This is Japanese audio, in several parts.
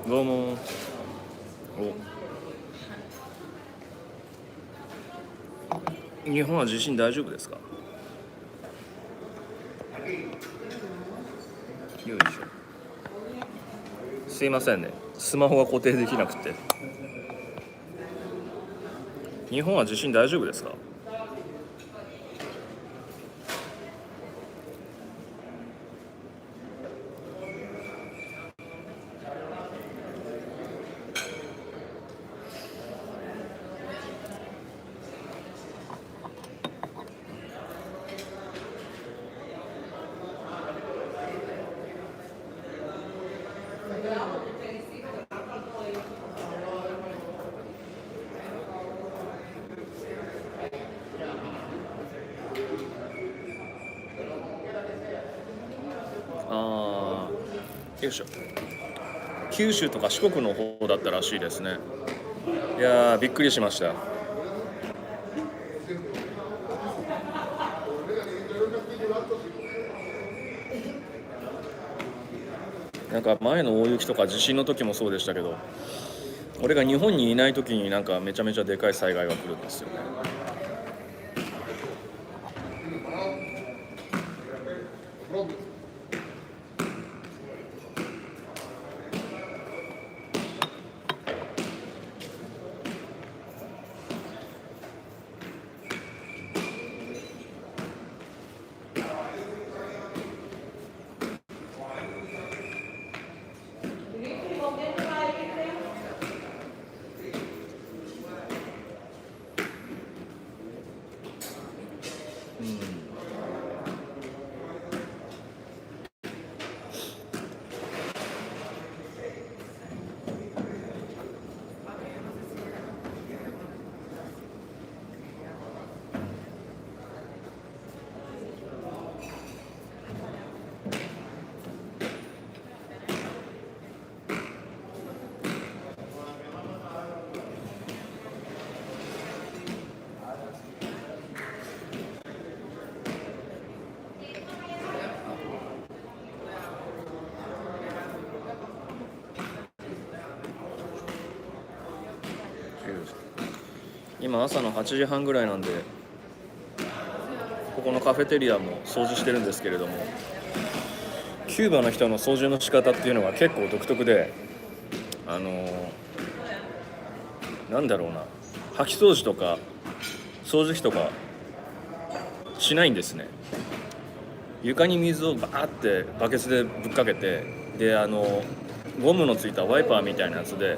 どうも。日本は地震大丈夫ですか？よいしょ。すいませんね、スマホが固定できなくて。日本は地震大丈夫ですか？よいしょ。九州とか四国の方だったらしいですね。いやー、びっくりしました。なんか前の大雪とか地震の時もそうでしたけど、俺が日本にいない時になんかめちゃめちゃでかい災害が来るんですよね。今朝の8時半ぐらいなんで、ここのカフェテリアも掃除してるんですけれども、キューバの人の掃除の仕方っていうのが結構独特で、なんだろうな、掃き掃除とか掃除機とかしないんですね。床に水をバーってバケツでぶっかけて、でゴムのついたワイパーみたいなやつで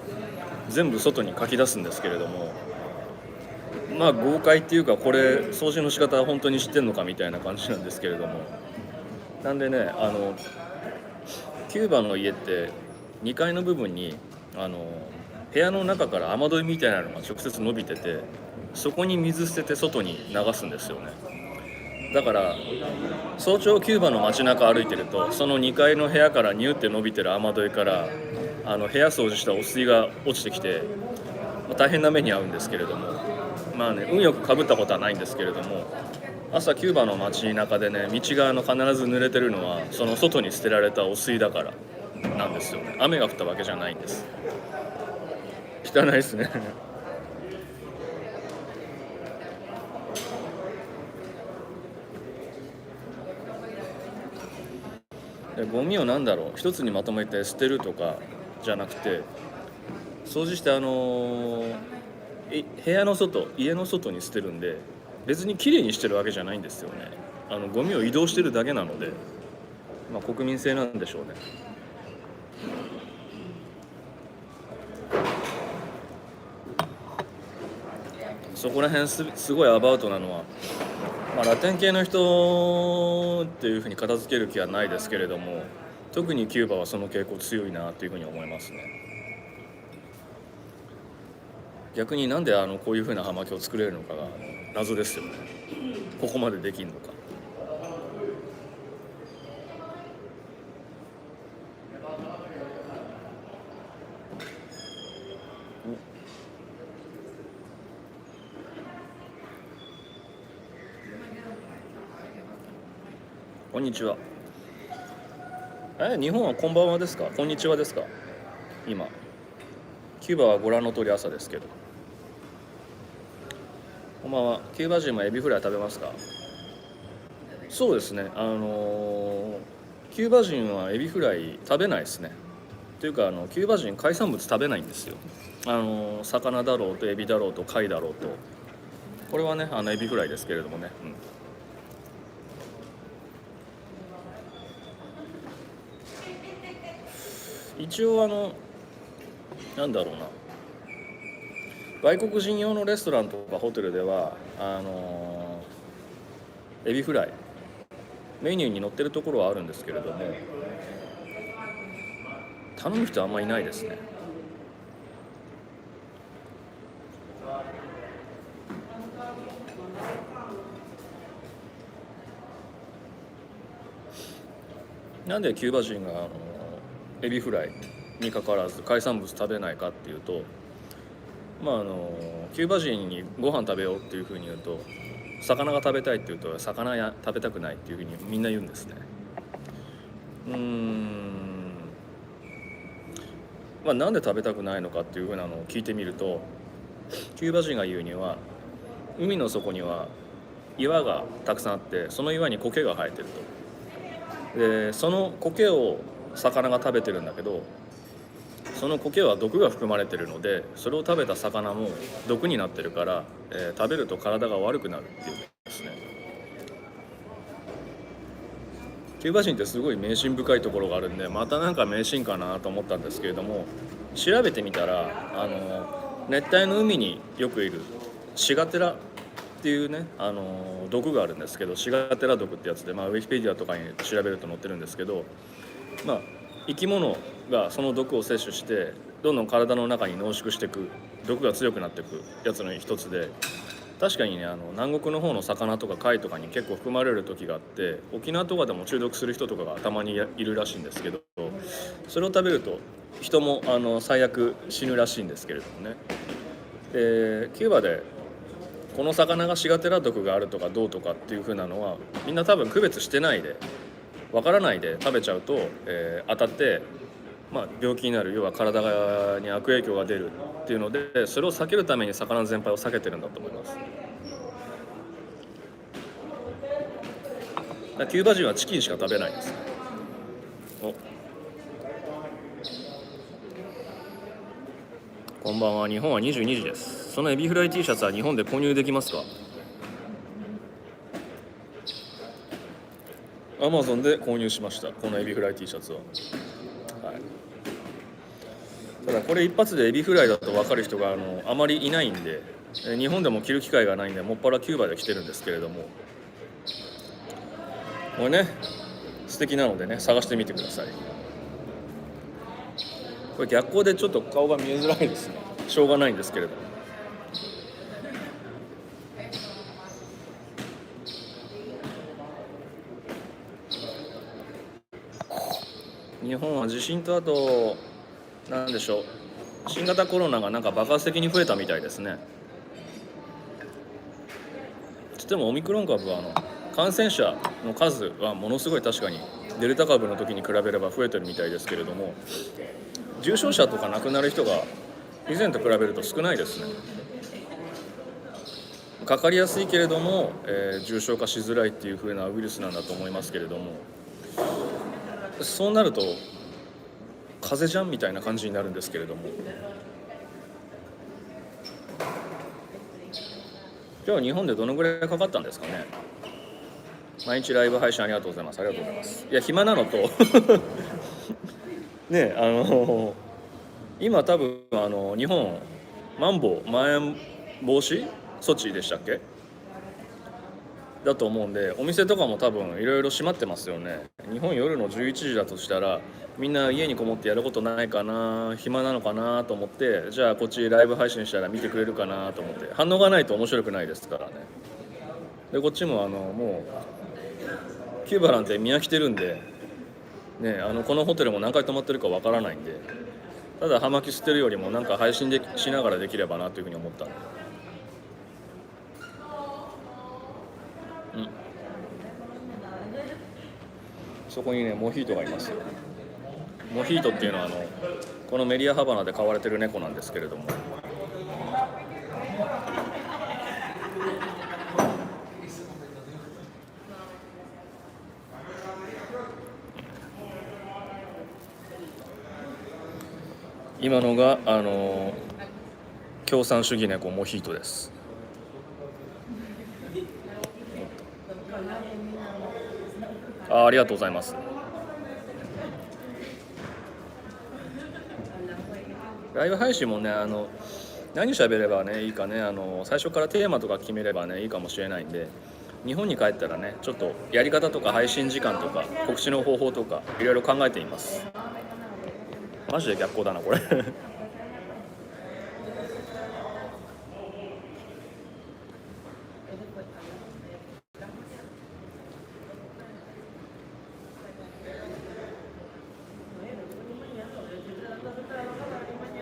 全部外にかき出すんですけれども、まあ豪快っていうか、これ掃除の仕方は本当に知ってんのかみたいな感じなんですけれども、なんでね、キューバの家って2階の部分に部屋の中から雨どいみたいなのが直接伸びてて、そこに水捨てて外に流すんですよね。だから早朝キューバの街中歩いてると、その2階の部屋からニューって伸びてる雨どいから部屋掃除した汚水が落ちてきて、大変な目に遭うんですけれども、まあね、運よくかぶったことはないんですけれども、朝キューバの街中でね、道が必ず濡れてるのはその外に捨てられた汚水だからなんですよね。雨が降ったわけじゃないんです。汚いですね。でゴミを一つにまとめて捨てるとかじゃなくて、掃除して部屋の外、家の外に捨てるんで、別にきれいにしてるわけじゃないんですよね。ゴミを移動してるだけなので、まあ、国民性なんでしょうね。そこら辺すごいアバウトなのは、まあ、ラテン系の人っていうふうに片付ける気はないですけれども、特にキューバはその傾向強いなというふうに思いますね。逆になんでこういうふうな葉巻を作れるのかが謎ですよね。ここまでできるのか。こんにちは。日本はこんばんはですか？こんにちはですか？今キューバはご覧の通り朝ですけど。こんばんは。キューバ人もエビフライ食べますか？そうですね、キューバ人はエビフライ食べないですね。というかキューバ人海産物食べないんですよ。魚だろうとエビだろうと貝だろうと、これはねエビフライですけれどもね、一応なんだろうな、外国人用のレストランとかホテルではエビフライメニューに載ってるところはあるんですけれども、頼む人あんまりいないですね。なんでキューバ人がエビフライにかかわらず海産物食べないかっていうと、キューバ人にご飯食べようっていうふうに言うと、魚が食べたいって言うと魚や食べたくないっていうふうにみんな言うんですね。なんで食べたくないのかっていうふうなのを聞いてみると、キューバ人が言うには、海の底には岩がたくさんあって、その岩に苔が生えてると。でその苔を魚が食べてるんだけど、その苔は毒が含まれてるので、それを食べた魚も毒になってるから、食べると体が悪くなるっていうんですね。キューバ人ってすごい迷信深いところがあるんで、またなんか迷信かなと思ったんですけれども、調べてみたら熱帯の海によくいるシガテラっていうね毒があるんですけど、シガテラ毒ってやつで、ウィキペディアとかに調べると載ってるんですけど、生き物がその毒を摂取してどんどん体の中に濃縮していく、毒が強くなっていくやつの一つで、確かにね南国の方の魚とか貝とかに結構含まれる時があって、沖縄とかでも中毒する人とかがたまにいるらしいんですけど、それを食べると人も最悪死ぬらしいんですけれどもね。でキューバでこの魚がシガテラ毒があるとかどうとかっていう風なのはみんな多分区別してないで、わからないで食べちゃうと、当たって、病気になる、要は体に悪影響が出るっていうので、それを避けるために魚全般を避けてるんだと思います。キューバ人はチキンしか食べないんです。こんばんは。日本は22時です。そのエビフライ T シャツは日本で購入できますか？Amazon で購入しました、このエビフライ T シャツは。ただこれ一発でエビフライだと分かる人があまりいないんで、日本でも着る機会がないんで、もっぱらキューバで着てるんですけれども、これね素敵なのでね、探してみてください。これ逆光でちょっと顔が見えづらいですね。しょうがないんですけれども。日本は地震とあと何でしょう、新型コロナがなんか爆発的に増えたみたいですね。つってもオミクロン株は感染者の数はものすごい確かにデルタ株の時に比べれば増えてるみたいですけれども、重症者とか亡くなる人が以前と比べると少ないですね。かかりやすいけれども、重症化しづらいっていう風なウイルスなんだと思いますけれども、そうなると風邪じゃんみたいな感じになるんですけれども、今日日本でどのぐらいかかったんですかね。毎日ライブ配信ありがとうございます。ありがとうございます。いや暇なのとね今多分日本まん延防止措置でしたっけだと思うんで、お店とかも多分いろいろ閉まってますよね。日本夜の11時だとしたらみんな家にこもってやることないかな、暇なのかなと思って、じゃあこっちライブ配信したら見てくれるかなと思って、反応がないと面白くないですからね。でこっちももうキューバなんて見飽きてるんでね、このホテルも何回泊まってるかわからないんで、ただ葉巻捨てるよりもなんか配信でしながらできればなというふうに思ったんで、そこにねモヒートがいますよ。モヒートっていうのはこのメディアハバナで飼われてる猫なんですけれども、今のが共産主義猫モヒートです。ありがとうございます。ライブ配信もね何喋ればねいいかね最初からテーマとか決めればねいいかもしれないんで、日本に帰ったらねちょっとやり方とか配信時間とか告知の方法とかいろいろ考えています。マジで逆光だなこれ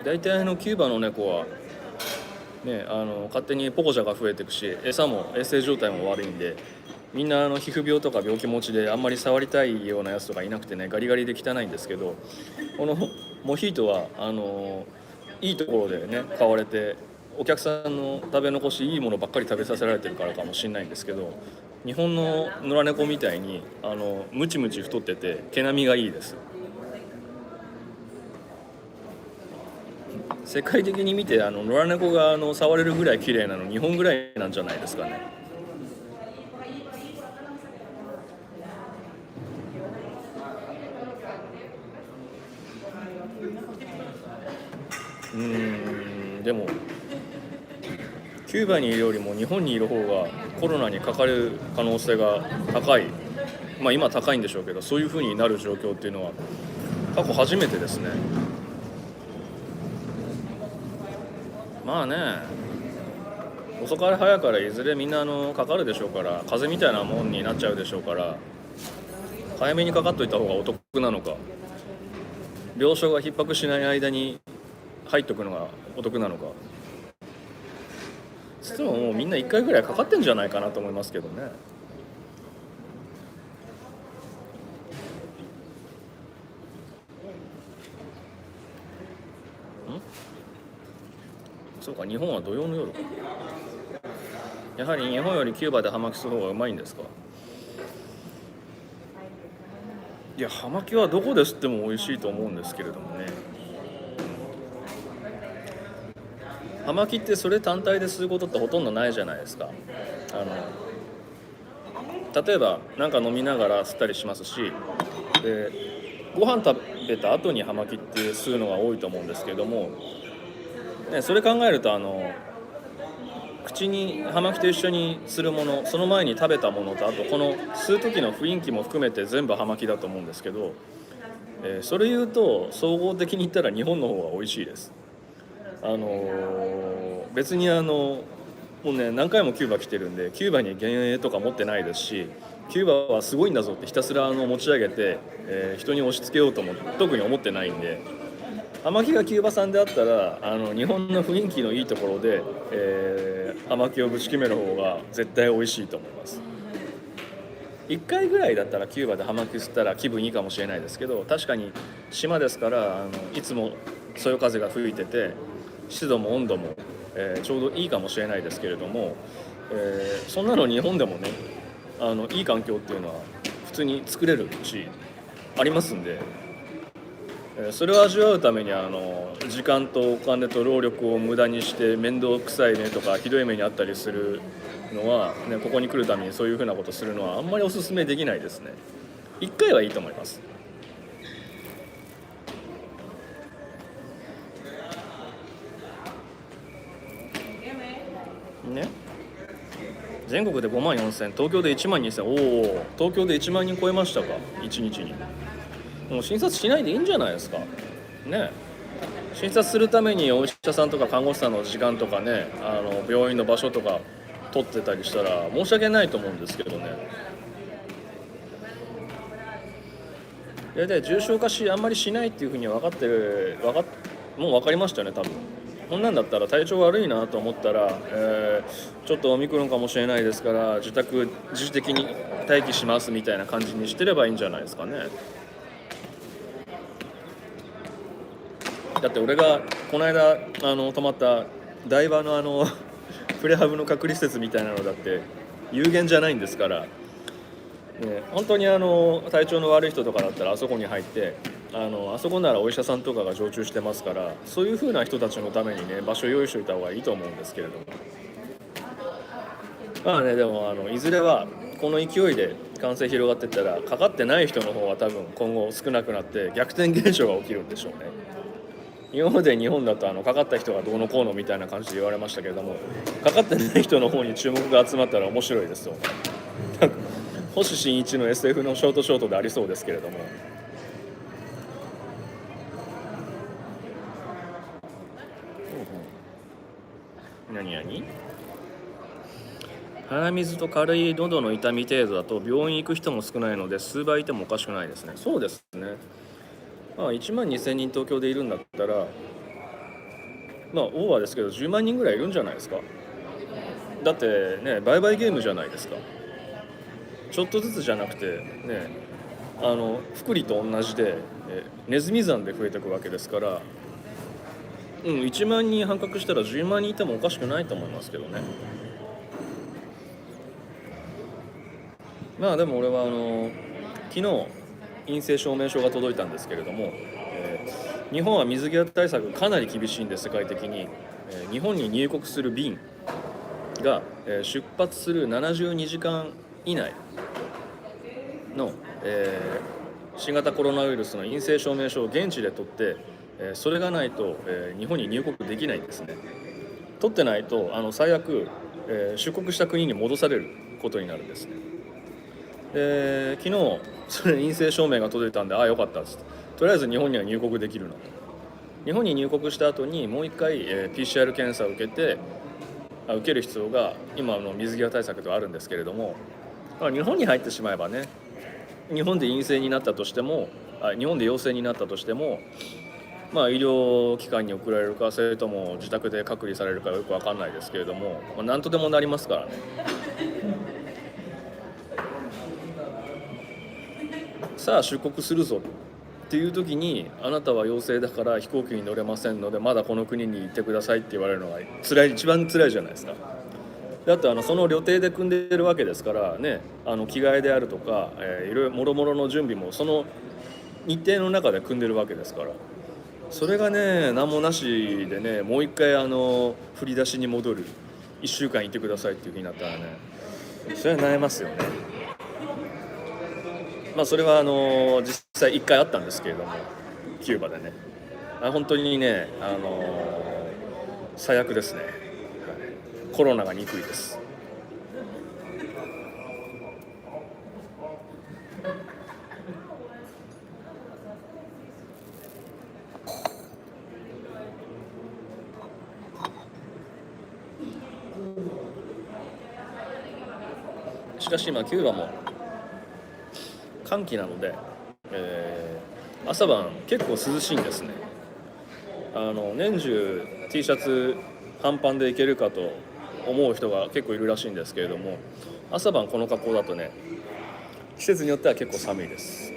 大体キューバの猫はね勝手にポコチャが増えていくし、餌も衛生状態も悪いんで、みんな皮膚病とか病気持ちであんまり触りたいようなやつとかいなくてね、ガリガリで汚いんですけど、このモヒートはいいところでね買われて、お客さんの食べ残しいいものばっかり食べさせられてるからかもしれないんですけど、日本の野良猫みたいにムチムチ太ってて毛並みがいいです。世界的に見て野良猫が触れるぐらい綺麗なの日本ぐらいなんじゃないですかね。でもキューバにいるよりも日本にいる方がコロナにかかる可能性が高い、今高いんでしょうけど、そういう風になる状況っていうのは過去初めてですね。まあね、遅かれ早かれいずれみんなかかるでしょうから、風邪みたいなもんになっちゃうでしょうから、早めにかかっといた方がお得なのか、病床が逼迫しない間に入っとくのがお得なのか、つってももうみんな1回ぐらいかかってんじゃないかなと思いますけどね。そうか、日本は土曜の夜か。やはり日本よりキューバで葉巻する方がうまいんですか。いや、葉巻はどこで吸っても美味しいと思うんですけれどもね。葉巻ってそれ単体で吸うことってほとんどないじゃないですか。例えば何か飲みながら吸ったりしますし、でご飯食べた後に葉巻って吸うのが多いと思うんですけれども、ね、それ考えると口に葉巻と一緒にするもの、その前に食べたものと、あとこの吸う時の雰囲気も含めて全部葉巻だと思うんですけど、それ言うと総合的に言ったら日本の方が美味しいです。別にもうね何回もキューバ来てるんで、キューバに幻影とか持ってないですし、キューバはすごいんだぞってひたすら持ち上げて、人に押し付けようとも特に思ってないんで、葉巻がキューバ産であったら日本の雰囲気のいいところで、葉巻をぶち決める方が絶対美味しいと思います。1回ぐらいだったらキューバで葉巻吸ったら気分いいかもしれないですけど、確かに島ですからいつもそよ風が吹いてて湿度も温度も、ちょうどいいかもしれないですけれども、そんなの日本でもねいい環境っていうのは普通に作れるしありますんで、それを味わうために時間とお金と労力を無駄にして面倒くさいねとかひどい目にあったりするのは、ね、ここに来るためにそういうふうなことするのはあんまりお勧めできないですね。1回はいいと思います。ね、全国で5万4000、東京で1万2000、おお、東京で1万人超えましたか、1日に。もう診察しないでいいんじゃないですかね。診察するためにお医者さんとか看護師さんの時間とかね、病院の場所とか取ってたりしたら申し訳ないと思うんですけどね。大体重症化あんまりしないっていうふうに分かってる、もう分かりましたよね多分。こんなんだったら体調悪いなと思ったら、ちょっとオミクロンかもしれないですから自主的に待機しますみたいな感じにしてればいいんじゃないですかね。だって俺がこの間泊まった台場のプレハブの隔離施設みたいなのだって有限じゃないんですから、ね、本当に体調の悪い人とかだったらあそこに入ってあそこならお医者さんとかが常駐してますから、そういう風な人たちのためにね場所用意しておいた方がいいと思うんですけれども、まあね、でもいずれはこの勢いで感染広がっていったらかかってない人の方は多分今後少なくなって逆転現象が起きるんでしょうね。今まで日本だとかかった人がどうのこうのみたいな感じで言われましたけれども、かかってない人の方に注目が集まったら面白いですよね。星新一の SF のショートでありそうですけれども。何鼻水と軽い喉の痛み程度だと病院行く人も少ないので数倍いてもおかしくないですね。そうですね。1万2000人東京でいるんだったらオーバーですけど10万人ぐらいいるんじゃないですか。だってね売買ゲームじゃないですか。ちょっとずつじゃなくてね福利と同じでネズミ山で増えていくわけですから、1万人半角したら10万人いてもおかしくないと思いますけどね。でも俺は昨日陰性証明書が届いたんですけれども、日本は水際対策かなり厳しいんで世界的に、日本に入国する便が、出発する72時間以内の、新型コロナウイルスの陰性証明書を現地で取って、それがないと、日本に入国できないんですね。取ってないと最悪、出国した国に戻されることになるんですね。で昨日それ陰性証明が届いたんでよかったっつって、とりあえず日本には入国できるなと。日本に入国した後にもう一回、PCR 検査を受ける必要が今の水際対策ではあるんですけれども、日本に入ってしまえばね、日本で陰性になったとしても日本で陽性になったとしても、医療機関に送られるかそれとも自宅で隔離されるかよく分かんないですけれども、何とでもなりますからね。さあ出国するぞっていう時にあなたは陽性だから飛行機に乗れませんのでまだこの国に行ってくださいって言われるのが一番辛いじゃないですか。だってその旅程で組んでいるわけですからね、着替えであるとか、いろいろもろもろの準備もその日程の中で組んでるわけですから、それがね何もなしでねもう一回振り出しに戻る1週間いてくださいっていうふうになったらね、それは悩ますよね。それは実際1回あったんですけれどもキューバでね、本当にね、最悪ですね、コロナが憎いです。しかし今キューバも寒気なので、朝晩結構涼しいんですね。年中 T シャツ半パンでいけるかと思う人が結構いるらしいんですけれども、朝晩この格好だとね季節によっては結構寒いです。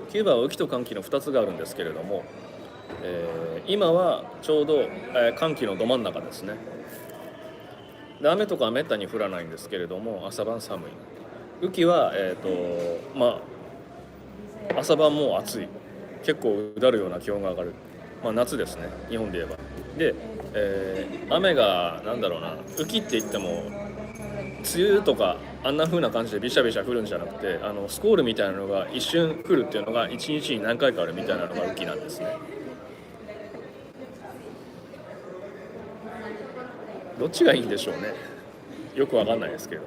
キューバは雨季と寒気の2つがあるんですけれども、今はちょうど、寒気のど真ん中ですね。で雨とかはめったに降らないんですけれども朝晩寒い。雨季は、朝晩も暑い、結構うだるような気温が上がる、夏ですね日本で言えば。で、雨が雨季って言っても梅雨とかあんな風な感じでビシャビシャ降るんじゃなくてスコールみたいなのが一瞬降るっていうのが1日に何回かあるみたいなのが雨季なんですね。どっちがいいんでしょうね、よくわかんないですけど。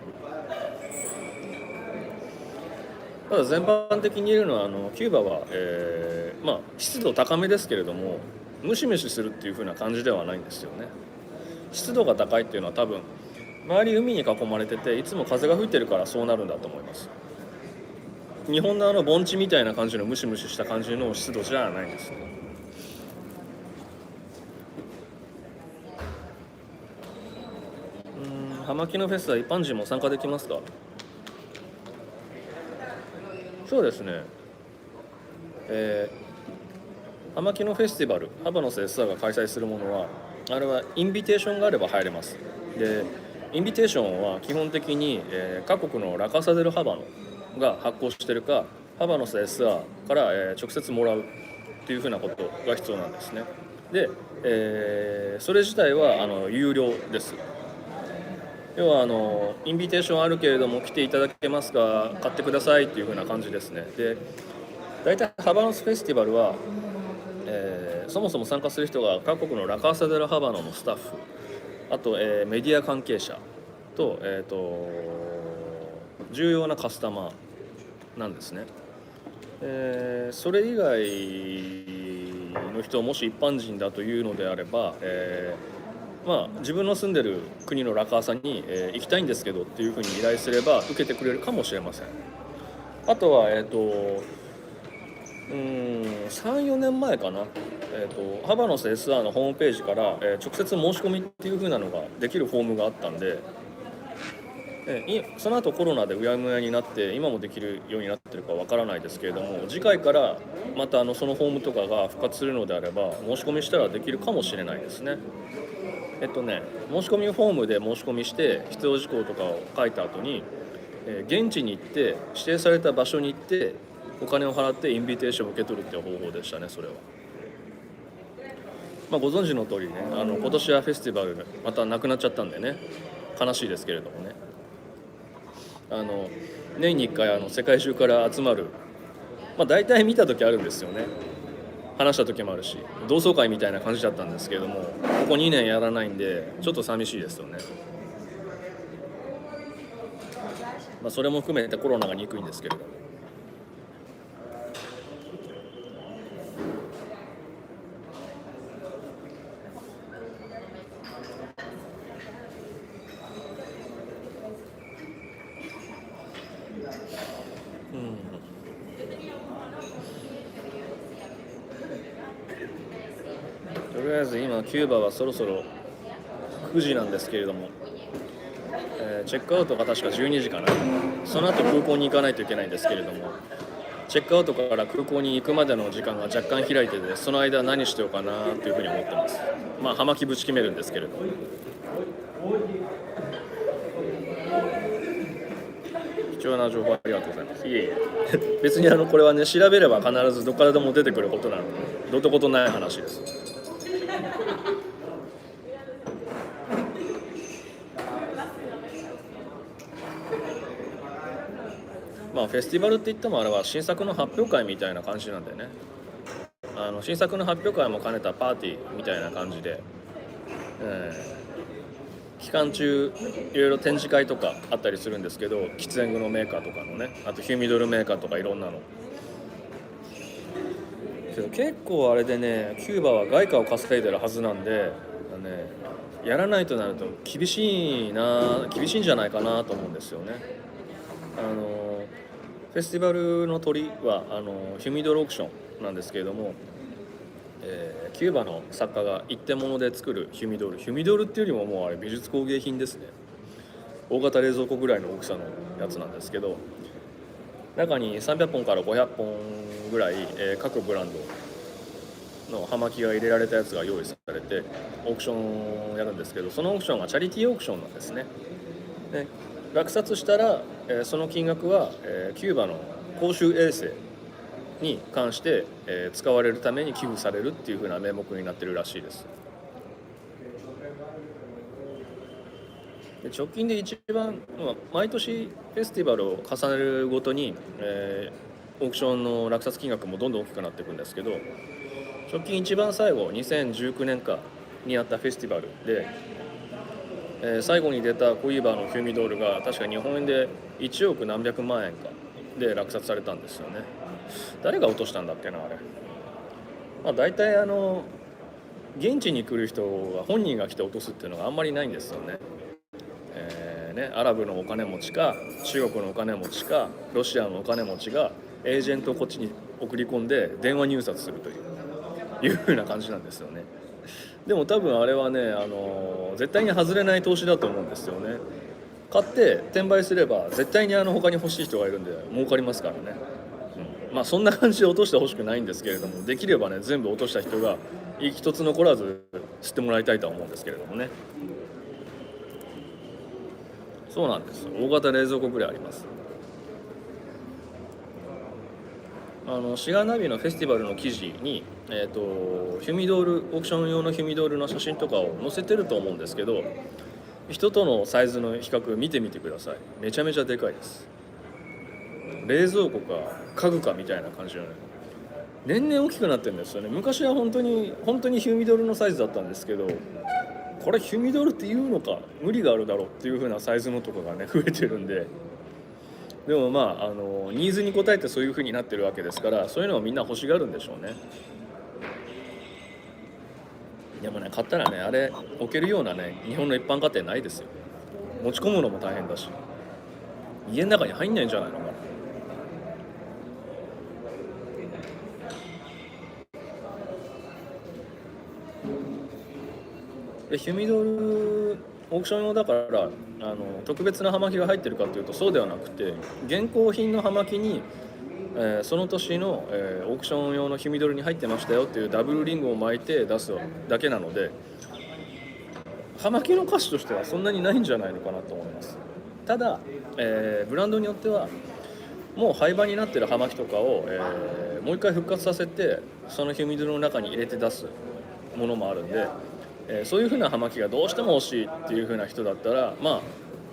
ただ全般的に言えるのはキューバは、湿度高めですけれどもムシムシするっていう風な感じではないんですよね。湿度が高いっていうのは多分周り海に囲まれてていつも風が吹いてるからそうなるんだと思います。日本の盆地みたいな感じのムシムシした感じの湿度じゃないんですね。葉巻のフェスは一般人も参加できますか？そうですね、葉巻のフェスティバル、ハバノス SR が開催するものは、あれはインビテーションがあれば入れます。でインビテーションは基本的に、各国のラカサデルハバノが発行してるか、ハバノス SR から、直接もらうっていうふうなことが必要なんですね。で、それ自体は有料です。要はインビテーションあるけれども来ていただけますか、買ってくださいっていう風な感じですね。で大体ハバノスフェスティバルは、そもそも参加する人が各国のラカーサデルハバノのスタッフ、あと、メディア関係者と、重要なカスタマーなんですね。それ以外の人、もし一般人だというのであれば、自分の住んでる国のラカーサに、行きたいんですけどっていうふうに依頼すれば受けてくれるかもしれません。あとは3、4年前かな、ハバノス SR のホームページから、直接申し込みっていう風なのができるフォームがあったんで、その後コロナでうやむやになって今もできるようになってるかわからないですけれども、次回からまたそのフォームとかが復活するのであれば申し込みしたらできるかもしれないですね。申し込みフォームで申し込みして必要事項とかを書いた後に、現地に行って指定された場所に行ってお金を払ってインビテーションを受け取るっていう方法でしたね。それは、ご存知の通りね、今年はフェスティバルまたなくなっちゃったんでね、悲しいですけれどもね、年に1回世界中から集まる、大体見た時あるんですよね。話した時もあるし、同窓会みたいな感じだったんですけれども、ここ2年やらないんでちょっと寂しいですよね。それも含めてコロナが憎いんですけれども、とりあえず今キューバはそろそろ9時なんですけれども、チェックアウトが確か12時かな。その後空港に行かないといけないんですけれども、チェックアウトから空港に行くまでの時間が若干開いてて、その間何してようかなというふうに思ってます。葉巻ぶち決めるんですけれども、貴重な情報ありがとうございます。いえいえ別にこれはね、調べれば必ずどこからでも出てくることなので、どうってことない話です。フェスティバルって言ってもあれは新作の発表会みたいな感じなんでね、新作の発表会も兼ねたパーティーみたいな感じで、期間中いろいろ展示会とかあったりするんですけど、喫煙具のメーカーとかのね、あとヒューミドルメーカーとかいろんなのけど、結構あれでね、キューバは外貨を稼いでるはずなんで、やらないとなると厳しいんじゃないかなと思うんですよね。フェスティバルの鳥はヒューミドルオークションなんですけれども、キューバの作家が一点物で作るヒューミドルっていうよりももうあれ美術工芸品ですね。大型冷蔵庫ぐらいの大きさのやつなんですけど、中に300本から500本ぐらい、各ブランドの葉巻が入れられたやつが用意されてオークションをやるんですけど、そのオークションがチャリティーオークションなんですね。で落札したら、その金額は、キューバの公衆衛生に関して、使われるために寄付されるっていう風な名目になってるらしいです。で直近で一番、毎年フェスティバルを重ねるごとに、オークションの落札金額もどんどん大きくなっていくんですけど、直近一番最後2019年かにあったフェスティバルで、最後に出たコイーバーのヒューミドールが確か日本円で1億何百万円かで落札されたんですよね。誰が落としたんだっけなあれ。大体現地に来る人が本人が来て落とすっていうのがあんまりないんですよね。アラブのお金持ちか中国のお金持ちかロシアのお金持ちがエージェントをこっちに送り込んで電話入札するという風な感じなんですよね。でも多分あれはね、絶対に外れない投資だと思うんですよね。買って転売すれば絶対に他に欲しい人がいるんで儲かりますからね。まあそんな感じで落としてほしくないんですけれども、できればね全部落とした人が一つ残らず吸ってもらいたいとは思うんですけれどもね。そうなんです。大型冷蔵庫ぐらいあります。シガーナビのフェスティバルの記事に、ヒュミドールオークション用のヒュミドールの写真とかを載せてると思うんですけど、人とのサイズの比較見てみてください。めちゃめちゃでかいです。冷蔵庫か家具かみたいな感じのね、年々大きくなってるんですよね。昔は本当にヒュミドールのサイズだったんですけど、これヒュミドールっていうのか、無理があるだろうっていう風なサイズのとかがね増えてるんで、でもまあニーズに応えてそういう風になってるわけですから、そういうのをみんな欲しがるんでしょうね。でもね、買ったらね、あれ置けるようなね日本の一般家庭ないですよ。持ち込むのも大変だし、家の中に入んないんじゃないのかな。でヒュミドールオークション用だから特別な葉巻が入ってるかというとそうではなくて、現行品の葉巻に、その年の、オークション用のヒュミドールに入ってましたよっていうダブルリングを巻いて出すだけなので、葉巻の価値としてはそんなにないんじゃないのかなと思います。ただ、ブランドによってはもう廃盤になってる葉巻とかを、もう一回復活させてそのヒュミドールの中に入れて出すものもあるんで、そういう風な葉巻がどうしても欲しいっていう風な人だったら、まあ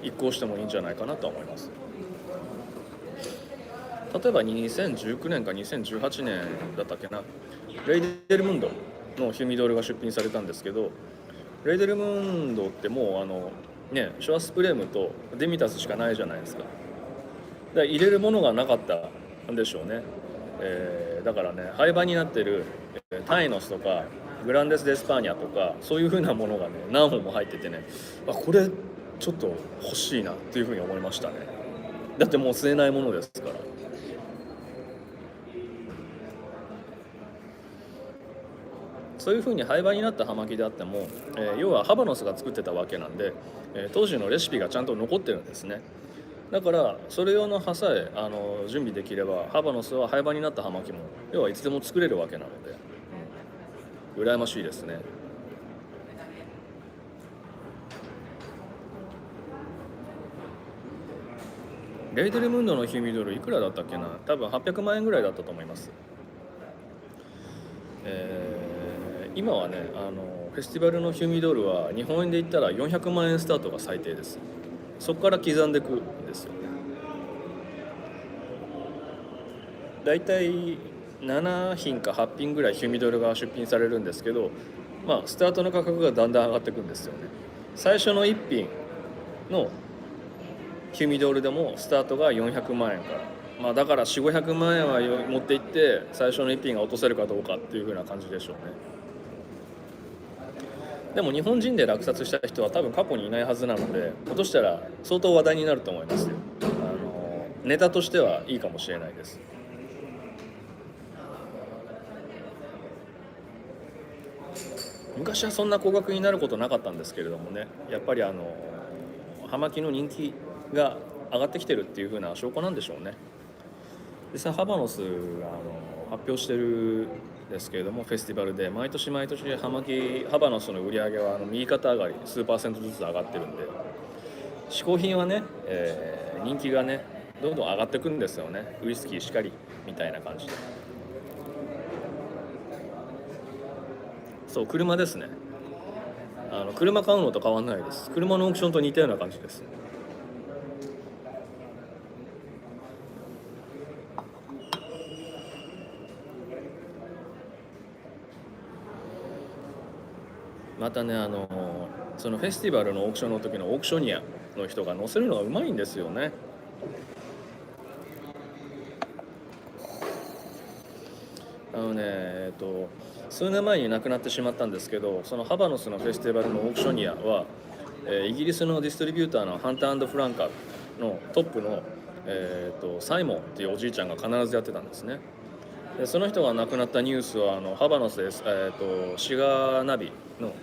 移行してもいいんじゃないかなと思います。例えば2019年か2018年だったっけな、レイデルムンドのヒュミドールが出品されたんですけど、レイデルムンドってもうシュワスプレームとデミタスしかないじゃないですか。で入れるものがなかったんでしょうね。だからね、廃盤になってるタイノスとかグランデス・デスパーニャとかそういう風なものがね何本も入っててね、これちょっと欲しいなっていう風に思いましたね。だってもう吸えないものですから。そういう風に廃盤になった葉巻であっても、要はハバノスが作ってたわけなんで、当時のレシピがちゃんと残ってるんですね。だからそれ用の葉さえ準備できれば、ハバノスは廃盤になった葉巻も要はいつでも作れるわけなので、羨ましいですね。レイデルムンドのヒュミドールいくらだったっけな、多分800万円ぐらいだったと思います。今はねフェスティバルのヒュミドールは日本円で言ったら400万円スタートが最低です。そこから刻んでいくんですよ。だいたい7品か8品ぐらいヒュミドールが出品されるんですけど、まあスタートの価格がだんだん上がっていくんですよね。最初の1品のヒュミドールでもスタートが400万円から、まあだから4、500万円は持っていって最初の1品が落とせるかどうかっていう風な感じでしょうね。でも日本人で落札した人は多分過去にいないはずなので、落としたら相当話題になると思いますよ。ネタとしてはいいかもしれないです。昔はそんな高額になることなかったんですけれどもね、やっぱり葉巻の人気が上がってきてるっていう風な証拠なんでしょうね。実際ハバノスが発表してるんですけれども、フェスティバルで毎年毎年ハバノスの売り上げは右肩上がり数パーセントずつ上がってるんで、嗜好品はね、人気がねどんどん上がってくるんですよね。ウイスキーしかりみたいな感じで。そう、車ですね。車買うのと変わんないです。車のオークションと似たような感じです。またねそのフェスティバルのオークションの時のオークショニアの人が載せるのがうまいんですよね。数年前に亡くなってしまったんですけど、そのハバノスのフェスティバルのオークショニアは、イギリスのディストリビューターのハンター&フランカのトップの、サイモンっていうおじいちゃんが必ずやってたんですね。でその人が亡くなったニュースはハバノスです、シガーナビの、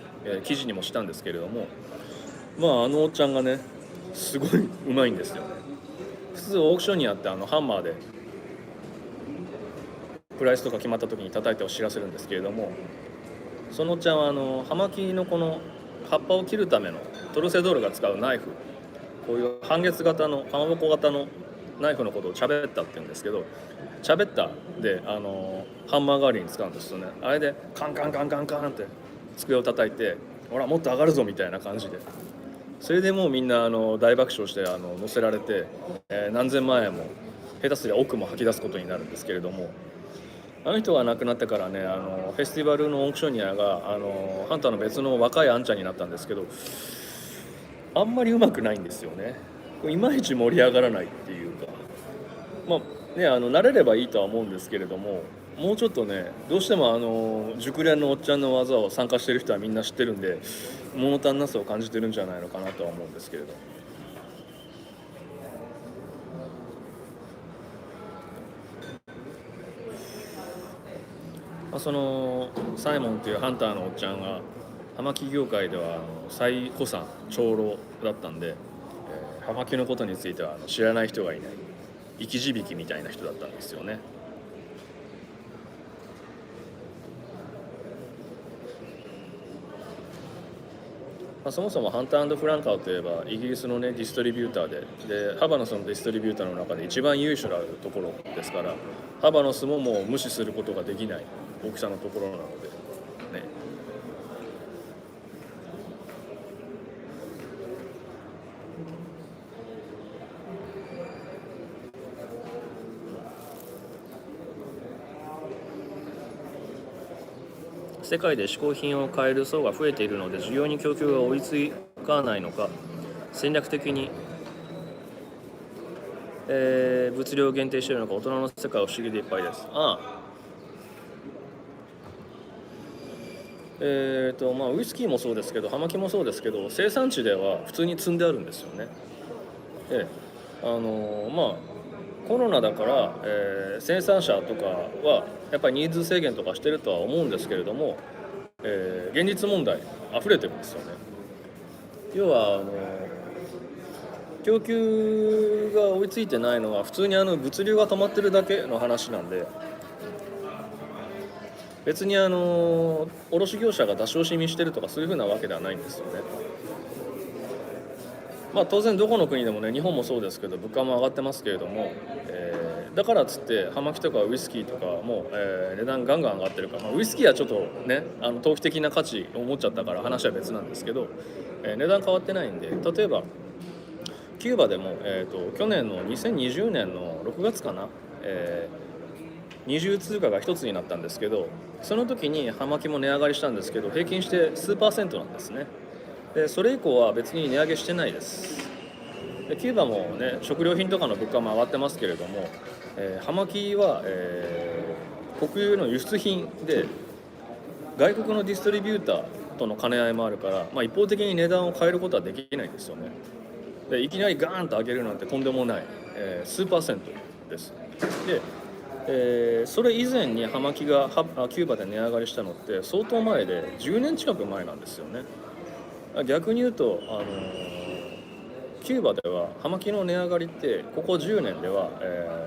記事にもしたんですけれども、まあおっちゃんがねすごいうまいんですよね。普通オークショニアってハンマーでプライスとか決まった時に叩いて知らせるんですけれども、そのおっちゃんは葉巻のこの葉っぱを切るためのトルセドールが使うナイフ、こういう半月型のかまぼこ型のナイフのことをチャベッタって言うんですけど、チャベッタでハンマー代わりに使うんですよね。あれでカンカンカンカンカンって机を叩いて、ほらもっと上がるぞみたいな感じで、それでもうみんな大爆笑して乗せられて、何千万円も下手すりゃ億も吐き出すことになるんですけれども、あの人が亡くなってからね、フェスティバルのオークショニアがハンターの別の若いあんちゃんになったんですけど、あんまりうまくないんですよね。いまいち盛り上がらないっていうか、まあね、慣れればいいとは思うんですけれども、もうちょっとね、どうしても熟練のおっちゃんの技を参加してる人はみんな知ってるんで、物足んなさを感じてるんじゃないのかなとは思うんですけれど。そのサイモンっていうハンターのおっちゃんが葉巻業界では最古参長老だったんで、葉巻のことについては知らない人がいない生き字引みたいな人だったんですよね。そもそもハンター&フランカーといえばイギリスのねディストリビューターでハバノスのディストリビューターの中で一番由緒あるところですから、ハバノスももう無視することができない大きさのところなのでね。世界で嗜好品を買える層が増えているので需要に供給が追いつかないのか、戦略的に、物量を限定しているのか、大人の世界は不思議でいっぱいです。ウイスキーもそうですけど葉巻もそうですけど、生産地では普通に積んであるんですよね。でコロナだから、生産者とかはやっぱりニーズ制限とかしてるとは思うんですけれども、現実問題溢れてるんですよね。要は供給が追いついてないのは普通に物流が止まってるだけの話なんで、別に卸業者が出し惜しみしてるとかそういう風なわけではないんですよね。当然どこの国でもね、日本もそうですけど物価も上がってますけれども、だからっつって葉巻とかウイスキーとかも、値段ガンガン上がってるから、ウイスキーはちょっとね投機的な価値を持っちゃったから話は別なんですけど、値段変わってないんで、例えばキューバでも、去年の2020年の6月かな、二重通貨が一つになったんですけど、その時に葉巻も値上がりしたんですけど、平均して数パーセントなんですね。でそれ以降は別に値上げしてないです。でキューバもね食料品とかの物価も上がってますけれども、葉巻は、国有の輸出品で外国のディストリビューターとの兼ね合いもあるから、一方的に値段を変えることはできないんですよね。でいきなりガーンと上げるなんてとんでもない、数パーセントです。で、それ以前に葉巻がキューバで値上がりしたのって相当前で10年近く前なんですよね。逆に言うと、キューバでは葉巻の値上がりってここ10年では、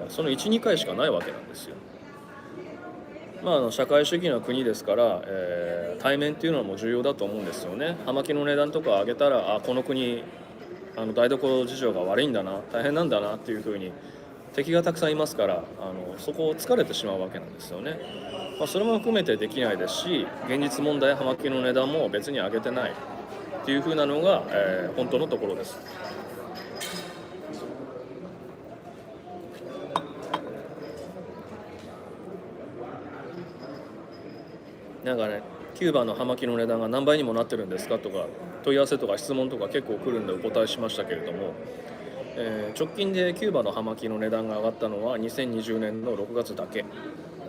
その 1,2 回しかないわけなんですよ。社会主義の国ですから、対面っていうのも重要だと思うんですよね。葉巻の値段とか上げたら、この国台所事情が悪いんだな、大変なんだなっていうふうに敵がたくさんいますから、そこを突かれてしまうわけなんですよね。それも含めてできないですし、現実問題葉巻の値段も別に上げてないっていうふうなのが、本当のところです。なんかね、キューバの葉巻の値段が何倍にもなってるんですかとか問い合わせとか質問とか結構来るんでお答えしましたけれども、直近でキューバの葉巻の値段が上がったのは2020年の6月だけ。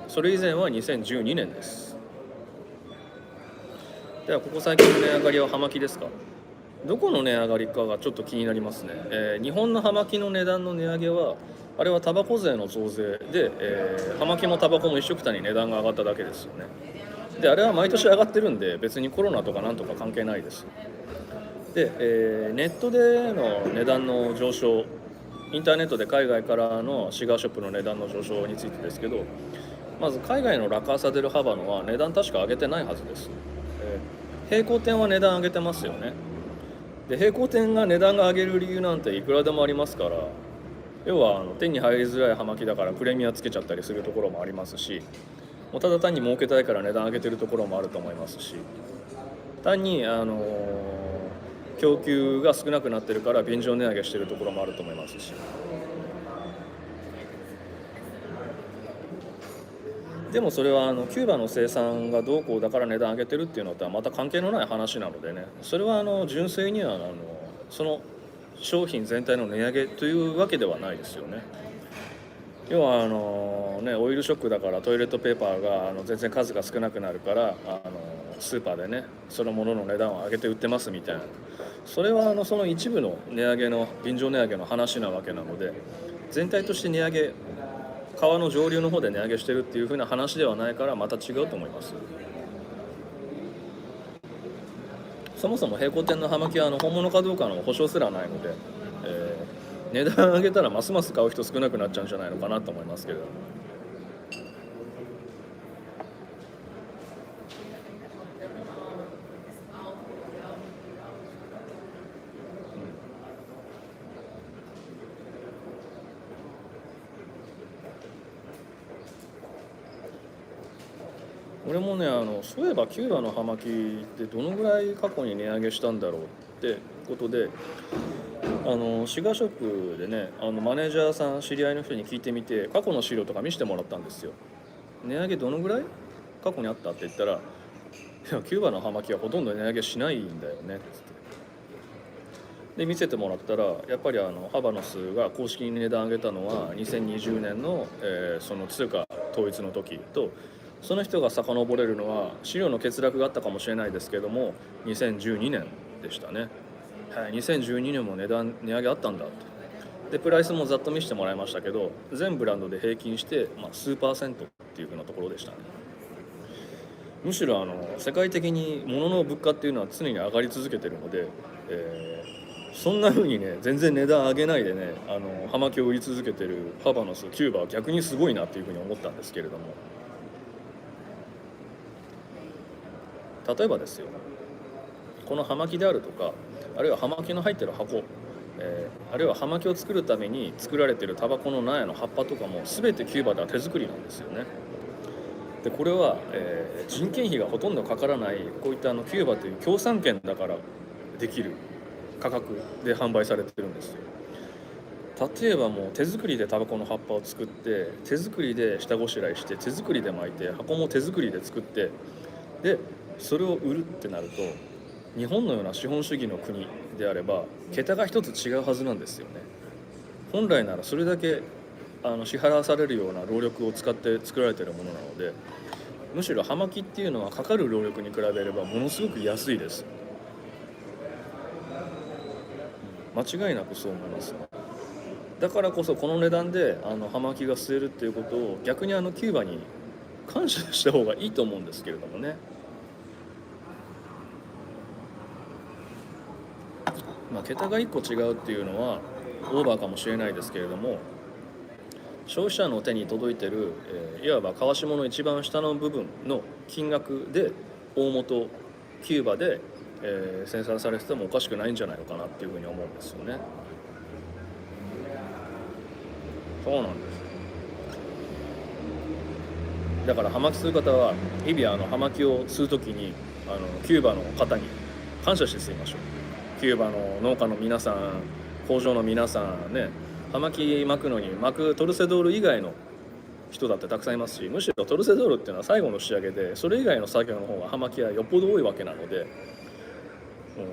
それ以前は2012年です。ではここ最近の値上がりは葉巻ですか？どこの値上がりかがちょっと気になりますね。日本の葉巻の値段の値上げはあれはタバコ税の増税で、葉巻もタバコも一緒くたに値段が上がっただけですよね。であれは毎年上がってるんで別にコロナとかなんとか関係ないです。で、ネットでの値段の上昇、インターネットで海外からのシガーショップの値段の上昇についてですけど、まず海外のラカーサ・デル・ハバノは値段確か上げてないはずです、平行店は値段上げてますよね。で平行店が値段が上げる理由なんていくらでもありますから、要は手に入りづらい葉巻だからプレミアつけちゃったりするところもありますし、もうただ単に儲けたいから値段上げてるところもあると思いますし、単に供給が少なくなってるから便乗値上げしてるところもあると思いますし、でもそれはキューバの生産がどうこうだから値段上げてるっていうのとはまた関係のない話なのでね、それは純粋にはその商品全体の値上げというわけではないですよね。要はオイルショックだからトイレットペーパーが全然数が少なくなるからスーパーでねそのものの値段を上げて売ってますみたいな、それはその一部の値上げの便乗値上げの話なわけなので、全体として値上げ、川の上流の方で値上げしてるっていう風な話ではないからまた違うと思います。そもそも平行店の葉巻は本物かどうかの保証すらないので、値段上げたらますます買う人少なくなっちゃうんじゃないのかなと思いますけれども。俺もねそういえばキューバの葉巻ってどのぐらい過去に値上げしたんだろうってことでシガーショップでねマネージャーさん知り合いの人に聞いてみて過去の資料とか見せてもらったんですよ。値上げどのぐらい過去にあったって言ったら、いやキューバの葉巻はほとんど値上げしないんだよねっつってで見せてもらったら、やっぱりハバノスが公式に値段上げたのは2020年の、その通貨統一の時と、その人が遡れるのは資料の欠落があったかもしれないですけども2012年でしたね。はい、2012年も値上げあったんだと。でプライスもざっと見せてもらいましたけど、全ブランドで平均して、数パーセントっていう風なところでしたね。むしろ世界的に物の物価っていうのは常に上がり続けてるので、そんな風にね全然値段上げないでね葉巻を売り続けてるハバノスキューバは逆にすごいなっていう風に思ったんですけれども、例えばですよ、この葉巻であるとか、あるいは葉巻の入ってる箱、あるいは葉巻を作るために作られてるタバコの苗の葉っぱとかも全てキューバでは手作りなんですよね。でこれは、人件費がほとんどかからないこういったキューバという共産圏だからできる価格で販売されてるんですよ。例えばもう手作りでタバコの葉っぱを作って手作りで下ごしらえして手作りで巻いて箱も手作りで作ってでそれを売るってなると、日本のような資本主義の国であれば桁が一つ違うはずなんですよね。本来ならそれだけ支払わされるような労力を使って作られているものなので、むしろ葉巻っていうのはかかる労力に比べればものすごく安いです。間違いなくそう思います。だからこそこの値段で葉巻が吸えるっていうことを逆にキューバに感謝した方がいいと思うんですけれどもね。桁が1個違うっていうのはオーバーかもしれないですけれども、消費者の手に届いてる、いわば川下の一番下の部分の金額で大元キューバで、生産されててもおかしくないんじゃないのかなっていうふうに思うんですよね。そうなんです。だから葉巻吸う方は日々葉巻を吸う時にキューバの方に感謝して吸いましょう。キューバの農家の皆さん、工場の皆さんね、葉巻巻くのに巻くトルセドール以外の人だってたくさんいますし、むしろトルセドールっていうのは最後の仕上げで、それ以外の作業の方が葉巻はよっぽど多いわけなので、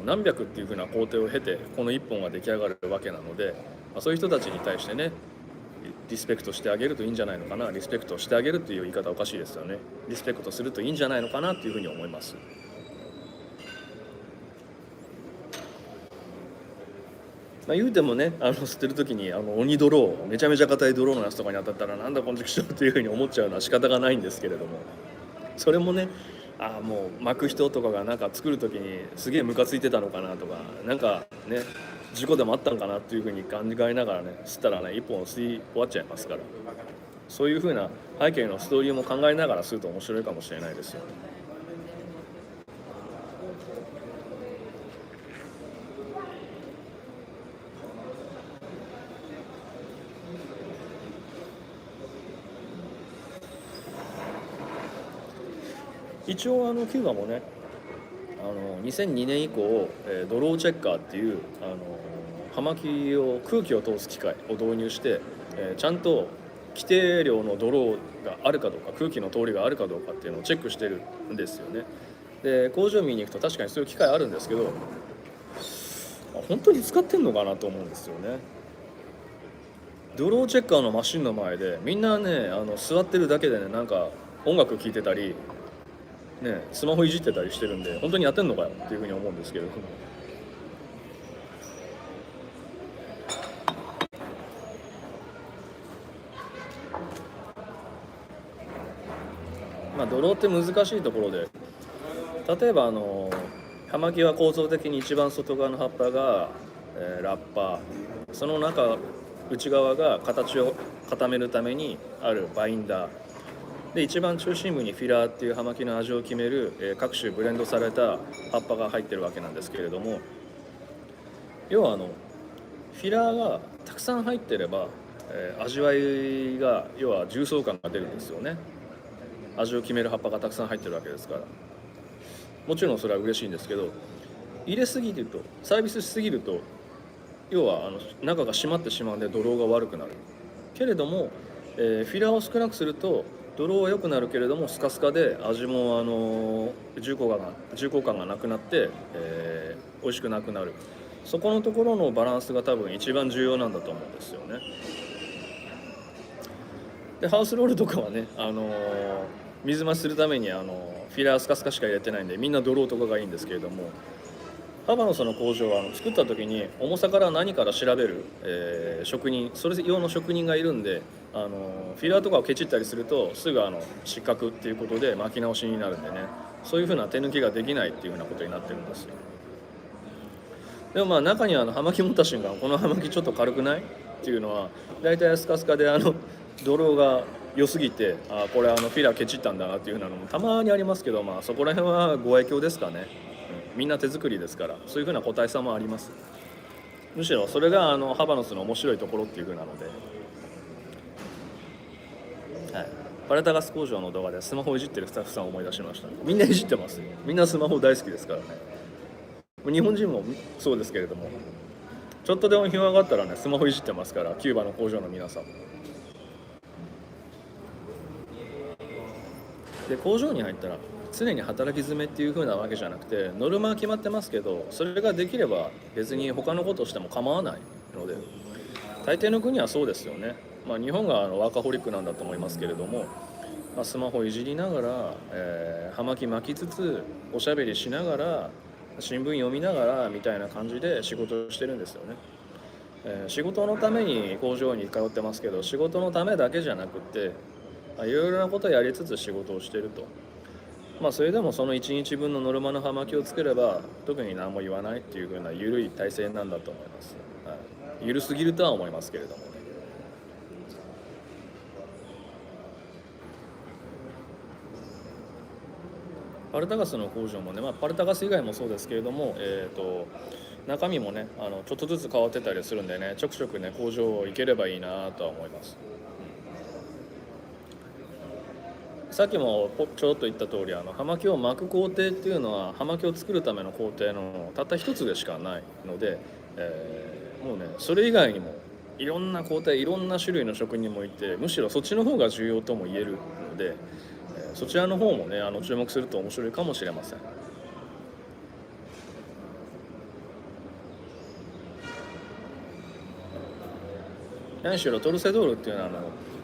何百っていう風な工程を経てこの1本が出来上がるわけなので、そういう人たちに対してねリスペクトしてあげるといいんじゃないのかな。リスペクトしてあげるという言い方おかしいですよね。リスペクトするといいんじゃないのかなっていうふうに思います。言うてもね捨てる時に鬼ドロー、めちゃめちゃ硬いドローのやつとかに当たったらなんだこの畜生っていうふうに思っちゃうのは仕方がないんですけれども、それもねもう巻く人とかがなんか作る時にすげえムカついてたのかなとか、なんかね事故でもあったんかなっていうふうに考えながらね吸ったらね一本吸い終わっちゃいますから。そういう風な背景のストーリーも考えながらすると面白いかもしれないですよ。一応キューバもね2002年以降、ドローチェッカーっていう葉巻を空気を通す機械を導入して、ちゃんと規定量のドローがあるかどうか空気の通りがあるかどうかっていうのをチェックしてるんですよね。で工場見に行くと確かにそういう機械あるんですけど、本当に使ってんのかなと思うんですよね。ドローチェッカーのマシンの前でみんなね座ってるだけでねなんか音楽聴いてたりねスマホいじってたりしてるんで本当にやってんのかよっていうふうに思うんですけど。まあドローって難しいところで、例えば葉巻は構造的に一番外側の葉っぱが、ラッパー、その内側が形を固めるためにあるバインダーで、一番中心部にフィラーっていう葉巻の味を決める、各種ブレンドされた葉っぱが入ってるわけなんですけれども、要はフィラーがたくさん入ってれば、味わいが要は重層感が出るんですよね。味を決める葉っぱがたくさん入ってるわけですから、もちろんそれは嬉しいんですけど、入れすぎるとサービスしすぎると要は中が締まってしまうんでドローが悪くなるけれども、フィラーを少なくするとドローは良くなるけれどもスカスカで味も重厚感がなくなって、美味しくなくなる。そこのところのバランスが多分一番重要なんだと思うんですよね。でハウスロールとかはね、水増しするためにフィラースカスカしか入れてないんでみんなドローとかがいいんですけれども、ハバノスの工場は作った時に重さから何から調べる、職人、それ用の職人がいるんで、フィラーとかをケチったりするとすぐ失格っていうことで巻き直しになるんでね、そういうふうな手抜きができないっていうふうなことになってるんですよ。でもまあ中には葉巻持った瞬間この葉巻ちょっと軽くないっていうのは大体スカスカでドローが良すぎてこれフィラーケチったんだなっていうふうなのもたまにありますけど、まあそこら辺はご愛嬌ですかね。みんな手作りですからそういうふうな個体差もあります。むしろそれがハバノスの面白いところっていうふうなので、はい、パレタガス工場の動画でスマホいじってるスタッフさんを思い出しました。みんないじってますよ。みんなスマホ大好きですからね。日本人もそうですけれども、ちょっとでも暇があったらねスマホいじってますから、キューバの工場の皆さんで、工場に入ったら常に働き詰めっていう風なわけじゃなくて、ノルマは決まってますけどそれができれば別に他のことをしても構わないので、大抵の国はそうですよね。まあ日本がワーカホリックなんだと思いますけれども、まあ、スマホいじりながら、葉巻巻きつつおしゃべりしながら新聞読みながらみたいな感じで仕事をしてるんですよね。仕事のために工場に通ってますけど、仕事のためだけじゃなくっていろいろなことをやりつつ仕事をしてると。まあそれでもその1日分のノルマの葉巻を作れば特に何も言わないっていう風な緩い体制なんだと思います。はい、緩すぎるとは思いますけれどもね。パルタガスの工場もね、まあ、パルタガス以外もそうですけれども、中身もねちょっとずつ変わってたりするんでね、ちょくちょくね工場行ければいいなとは思います。さっきもちょろっと言った通り葉巻を巻く工程っていうのは葉巻を作るための工程のたった一つでしかないので、もうねそれ以外にもいろんな工程いろんな種類の職人もいて、むしろそっちの方が重要とも言えるので、そちらの方もね注目すると面白いかもしれません。何しろトルセドールっていうのは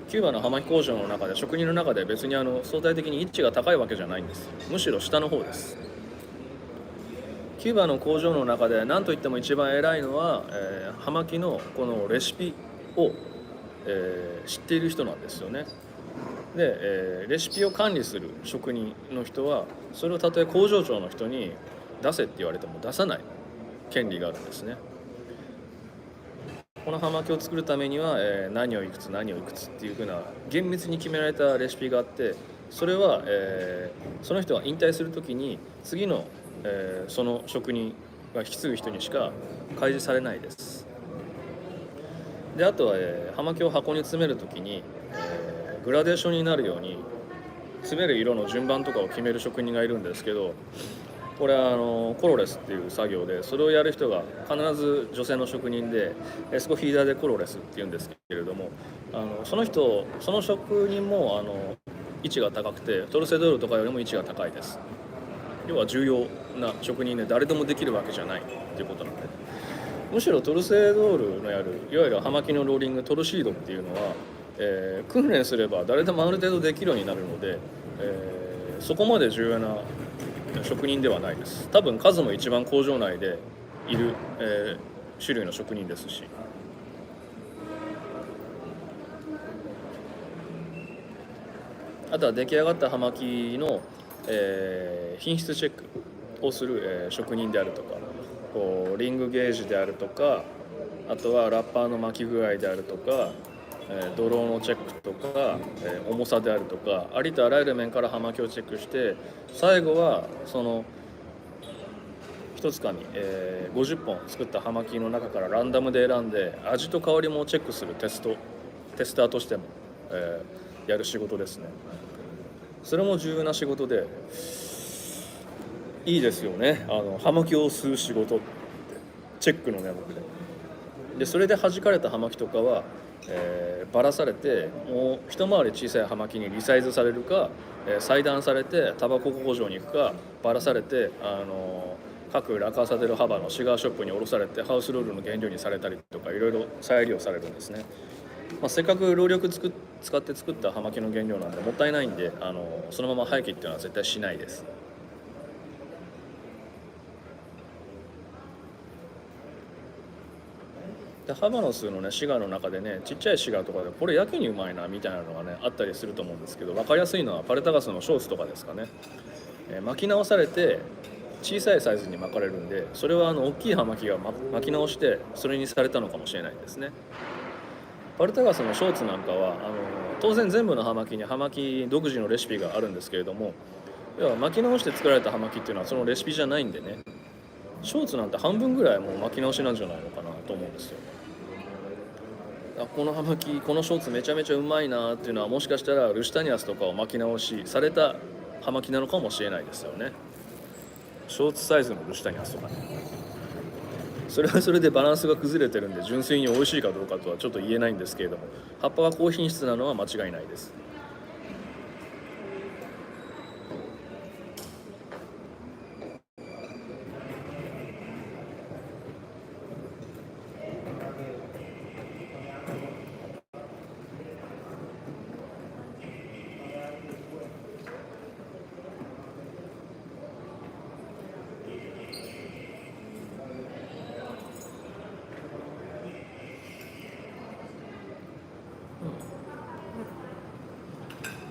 キューバの葉巻工場の中で職人の中で別に相対的に位置が高いわけじゃないんです。むしろ下の方です。キューバの工場の中で何といっても一番偉いのは、葉巻のこのレシピを、知っている人なんですよね。で、レシピを管理する職人の人はそれをたとえ工場長の人に出せって言われても出さない権利があるんですね。この葉巻を作るためには、何をいくつ何をいくつっていう風な厳密に決められたレシピがあって、それは、その人が引退する時に次の、その職人が引き継ぐ人にしか開示されないです。であとは、葉巻を箱に詰める時に、グラデーションになるように詰める色の順番とかを決める職人がいるんですけど、これはコロレスっていう作業で、それをやる人が必ず女性の職人で、エスコフィーダーでコロレスっていうんですけれども、その職人も位置が高くて、トルセドールとかよりも位置が高いです。要は重要な職人で誰でもできるわけじゃないっていうことなので、むしろトルセドールのやるいわゆる葉巻のローリングトルシードっていうのは、訓練すれば誰でもある程度できるようになるので、そこまで重要な職人ではないです。多分数も一番工場内でいる、種類の職人ですし、あとは出来上がった葉巻の、品質チェックをする、職人であるとか、こうリングゲージであるとか、あとはラッパーの巻き具合であるとか、ドローのチェックとか、重さであるとか、ありとあらゆる面から葉巻をチェックして、最後はその一つかみ、50本作った葉巻の中からランダムで選んで味と香りもチェックするテスターとしても、やる仕事ですね。それも重要な仕事でいいですよね。葉巻を吸う仕事ってチェックの名目で、それで弾かれた葉巻とかは、ばらされて、もう一回り小さい葉巻にリサイズされるか、裁断されてタバコ工場に行くか、ばらされて各ラカーサデル幅のシガーショップに卸されてハウスロールの原料にされたりとか、いろいろ再利用されるんですね。せっかく労力使って作った葉巻の原料なんでもったいないんで、そのまま廃棄っていうのは絶対しないです。でハバノスのねシガーの中でね、ちっちゃいシガーとかでこれやけにうまいなみたいなのがねあったりすると思うんですけど、分かりやすいのはパルタガスのショーツとかですかね。巻き直されて小さいサイズに巻かれるんで、それは大きい葉巻が巻き直してそれにされたのかもしれないですね。パルタガスのショーツなんかは当然全部の葉巻に葉巻独自のレシピがあるんですけれども、要は巻き直して作られた葉巻っていうのはそのレシピじゃないんでね、ショーツなんて半分ぐらいもう巻き直しなんじゃないのかなと思うんですよ。この葉巻このショーツめちゃめちゃうまいなっていうのは、もしかしたらルシタニアスとかを巻き直しされた葉巻なのかもしれないですよね。ショーツサイズのルシタニアスとかね、それはそれでバランスが崩れてるんで純粋に美味しいかどうかとはちょっと言えないんですけれども、葉っぱが高品質なのは間違いないです。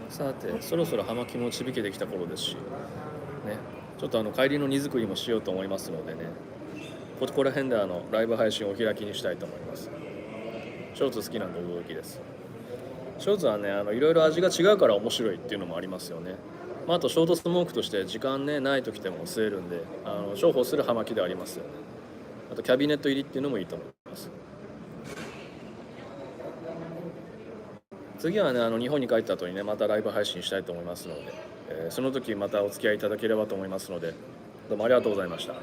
さてそろそろ葉巻もちびけてきた頃ですしね、ちょっと帰りの荷造りもしようと思いますのでね、ここら辺でライブ配信をお開きにしたいと思います。ショーツ好きなんで驚きです。ショーツはねいろいろ味が違うから面白いっていうのもありますよね。あとショートスモークとして時間ねない時でも吸えるんで重宝する葉巻ではありますよね。あとキャビネット入りっていうのもいいと思います。次はね日本に帰った後にねまたライブ配信したいと思いますので、その時またお付き合いいただければと思いますので、どうもありがとうございました。